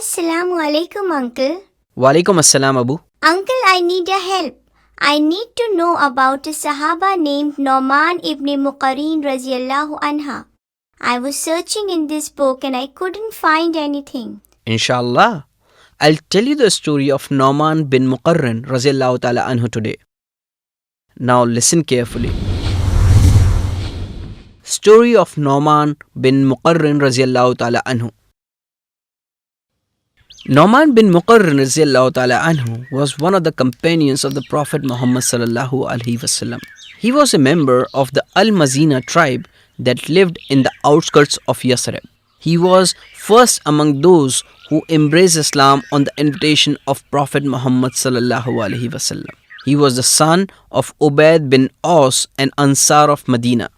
Assalamu-Alaikum, Uncle. Walaikum Assalam, Abu. Uncle, I need your help. I need to know about a Sahaba named Noaman ibn Muqqarin radiallahu anha. I was searching in this book and I couldn't find anything. Inshallah, I'll tell you the story of Nu'man ibn Muq'rin radiallahu ta'ala anhu today. Now listen carefully. Story of Nu'man bin Muq'rin radiallahu ta'ala anhu. Nu'man bin Muq'rin radiallahu ta'ala anhu was one of the companions of the Prophet Muhammad sallallahu alaihi wasallam. He was a member of the Al-Muzaynah tribe that lived in the outskirts of Yathrib. He was first among those who embraced Islam on the invitation of Prophet Muhammad sallallahu alaihi wasallam. He was the son of Ubayd bin Aus, an Ansar of Medina.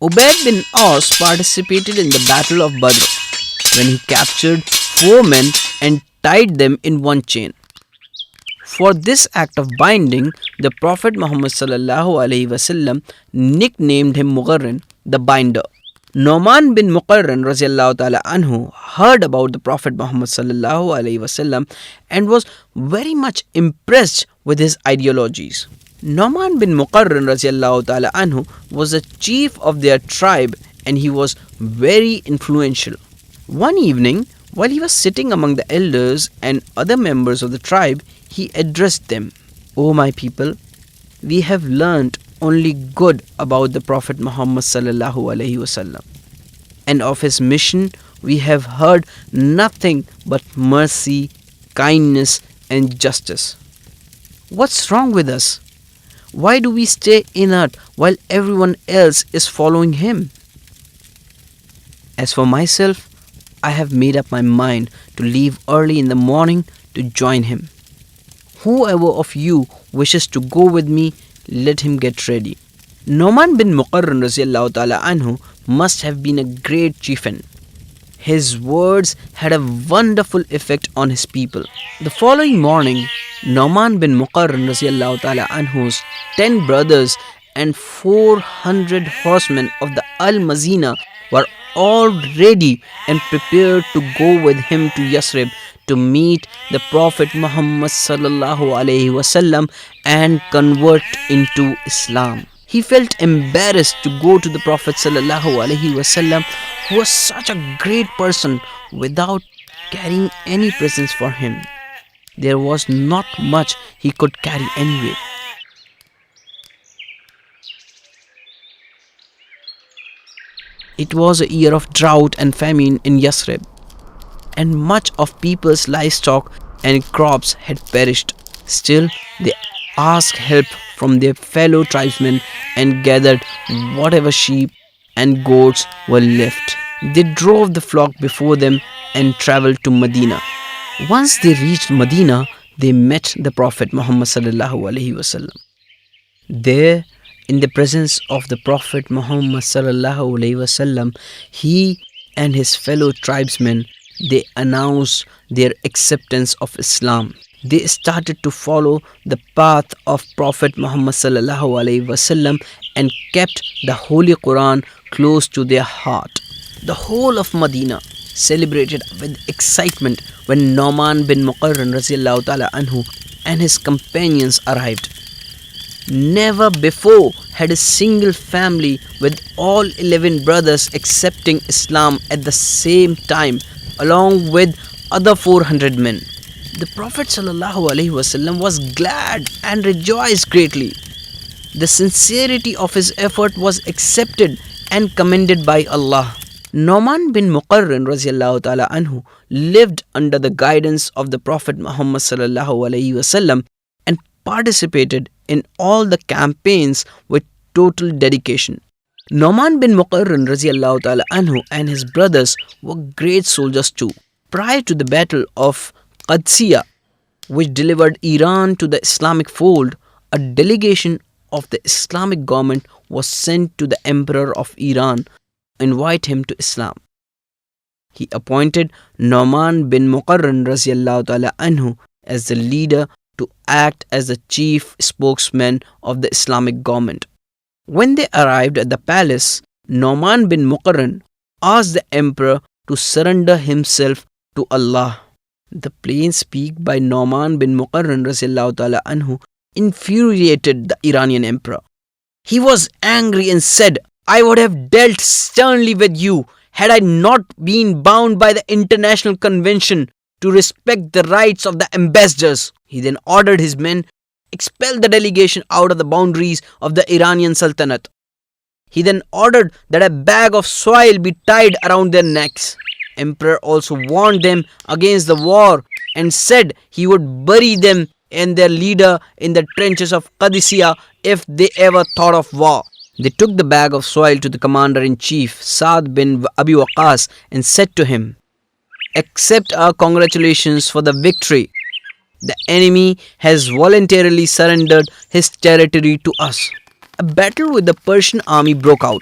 Ubayd bin Aus participated in the Battle of Badr when he captured 4 men and tied them in one chain. For this act of binding, the Prophet Muhammad sallallahu alaihi wasallam nicknamed him Muq'rin, the binder. Nu'man bin Muq'rin radiallahu ta'ala anhu heard about the Prophet Muhammad sallallahu alaihi wasallam and was very much impressed with his ideologies. Nu'man bin Muq'rin radiallahu ta'ala anhu was the chief of their tribe and he was very influential. One evening, while he was sitting among the elders and other members of the tribe, he addressed them, "O my people, we have learnt only good about the Prophet Muhammad sallallahu alaihi wasallam, and of his mission we have heard nothing but mercy, kindness and justice. What's wrong with us? Why do we stay inert while everyone else is following him? As for myself, I have made up my mind to leave early in the morning to join him. Whoever of you wishes to go with me, let him get ready." Nu'man bin Muq'rin radiallahu ta'ala anhu must have been a great chieftain. His words had a wonderful effect on his people. The following morning, Nu'man bin Muq'rin radiallahu ta'ala anhu's 10 brothers and 400 horsemen of the Al-Muzaynah were all ready and prepared to go with him to Yathrib to meet the Prophet Muhammad sallallahu alaihi wasallam and convert into Islam. He felt embarrassed to go to the Prophet sallallahu alaihi wasallam, who was such a great person, without carrying any presents for him. There was not much he could carry anyway. It was a year of drought and famine in Yathrib, and much of people's livestock and crops had perished. Still, they asked help from their fellow tribesmen and gathered whatever sheep and goats were left. They drove the flock before them and traveled to Medina. Once they reached Medina, they met the Prophet Muhammad sallallahu alaihi wasallam. There, in the presence of the Prophet Muhammad sallallahu alaihi wasallam, he and his fellow tribesmen, they announced their acceptance of Islam. They started to follow the path of Prophet Muhammad sallallahu alaihi wasallam and kept the Holy Quran close to their heart. The whole of Medina celebrated with excitement when Nu'man bin Muq'rin radiallahu ta'ala anhu and his companions arrived. Never before had a single family with all 11 brothers accepting Islam at the same time, along with other 400 men. The Prophet ﷺ was glad and rejoiced greatly. The sincerity of his effort was accepted and commended by Allah. Nu'man bin Muq'rin radiallahu ta'ala anhu lived under the guidance of the Prophet Muhammad ﷺ and participated in all the campaigns with total dedication. Nu'man bin Muq'rin radiallahu ta'ala anhu and his brothers were great soldiers too. Prior to the battle of Qadisiyah, which delivered Iran to the Islamic fold, a delegation of the Islamic government was sent to the Emperor of Iran to invite him to Islam. He appointed Nu'man bin Muq'rin radiallahu ta'ala anhu as the leader to act as the chief spokesman of the Islamic government. When they arrived at the palace, Nu'man bin Muq'rin asked the emperor to surrender himself to Allah. The plain speak by Noaman ibn Muqqarin radiallahu ta'ala anhu infuriated the Iranian emperor. He was angry and said, I would have dealt sternly with you had I not been bound by the international convention to respect the rights of the ambassadors. He then ordered his men expel the delegation out of the boundaries of the Iranian Sultanate. He then ordered that a bag of soil be tied around their necks. Emperor also warned them against the war and said he would bury them and their leader in the trenches of Qadisiyah if they ever thought of war. They took the bag of soil to the commander-in-chief, Sa'd bin Abi Waqqas, and said to him, accept our congratulations for the victory. The enemy has voluntarily surrendered his territory to us. A battle with the Persian army broke out,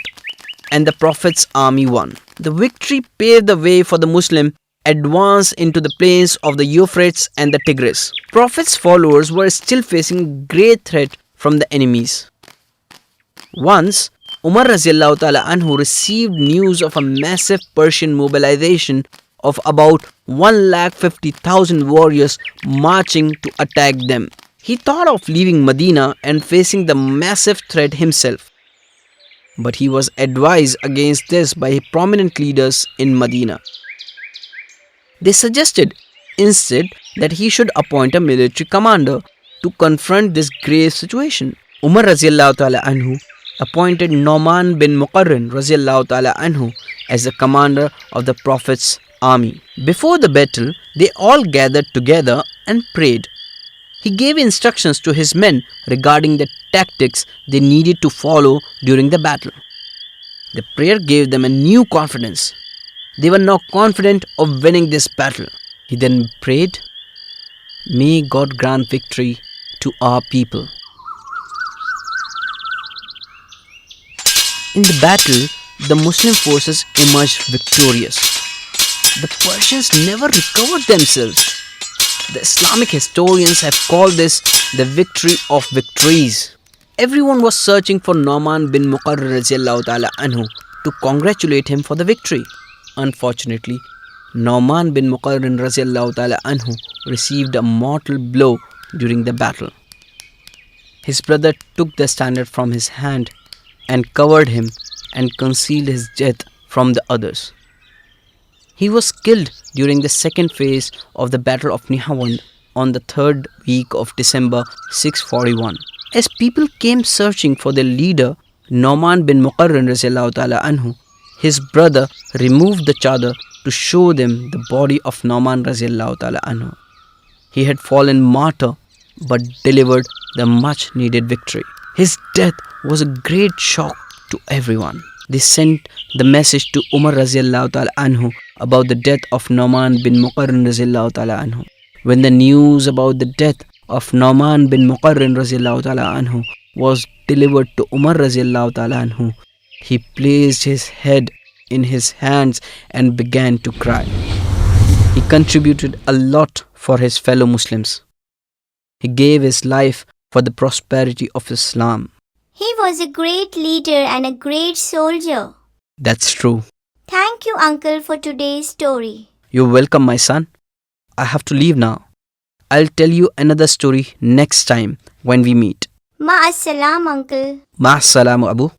and the Prophet's army won. The victory paved the way for the Muslim advance into the plains of the Euphrates and the Tigris. Prophet's followers were still facing great threat from the enemies. Once, Umar radiallahu ta'ala anhu received news of a massive Persian mobilization of about 150,000 warriors marching to attack them. He thought of leaving Medina and facing the massive threat himself. But he was advised against this by prominent leaders in Medina. They suggested instead that he should appoint a military commander to confront this grave situation. Umar radiallahu ta'ala anhu appointed Nu'man ibn Muq'rin radiallahu ta'ala anhu as the commander of the Prophet's army. Before the battle, they all gathered together and prayed. He gave instructions to his men regarding the tactics they needed to follow during the battle. The prayer gave them a new confidence. They were now confident of winning this battle. He then prayed, may God grant victory to our people. In the battle, the Muslim forces emerged victorious. The Persians never recovered themselves. The Islamic historians have called this the victory of victories. Everyone was searching for Noaman ibn Muqqarin radiallahu ta'ala anhu to congratulate him for the victory. Unfortunately, Noaman ibn Muqqarin radiallahu ta'ala anhu received a mortal blow during the battle. His brother took the standard from his hand and covered him and concealed his death from the others. He was killed during the second phase of the Battle of Nihawand on the third week of December 641. As people came searching for their leader, Noaman ibn Muqqarin radiallahu ta'ala anhu, his brother removed the chadar to show them the body of Noaman radiallahu ta'ala anhu. He had fallen martyr but delivered the much needed victory. His death was a great shock to everyone. They sent the message to Umar radiallahu ta'ala anhu about the death of Noaman bin Muq'rin radiallahu ta'ala anhu. When the news about the death of Noaman bin Muq'rin radiallahu ta'ala anhu was delivered to Umar radiallahu ta'ala anhu, he placed his head in his hands and began to cry. He contributed a lot for his fellow Muslims. He gave his life for the prosperity of Islam. He was a great leader and a great soldier. That's true. Thank you, Uncle, for today's story. You're welcome, my son. I have to leave now. I'll tell you another story next time when we meet. Ma'assalam, Uncle. Ma'assalamu, Abu.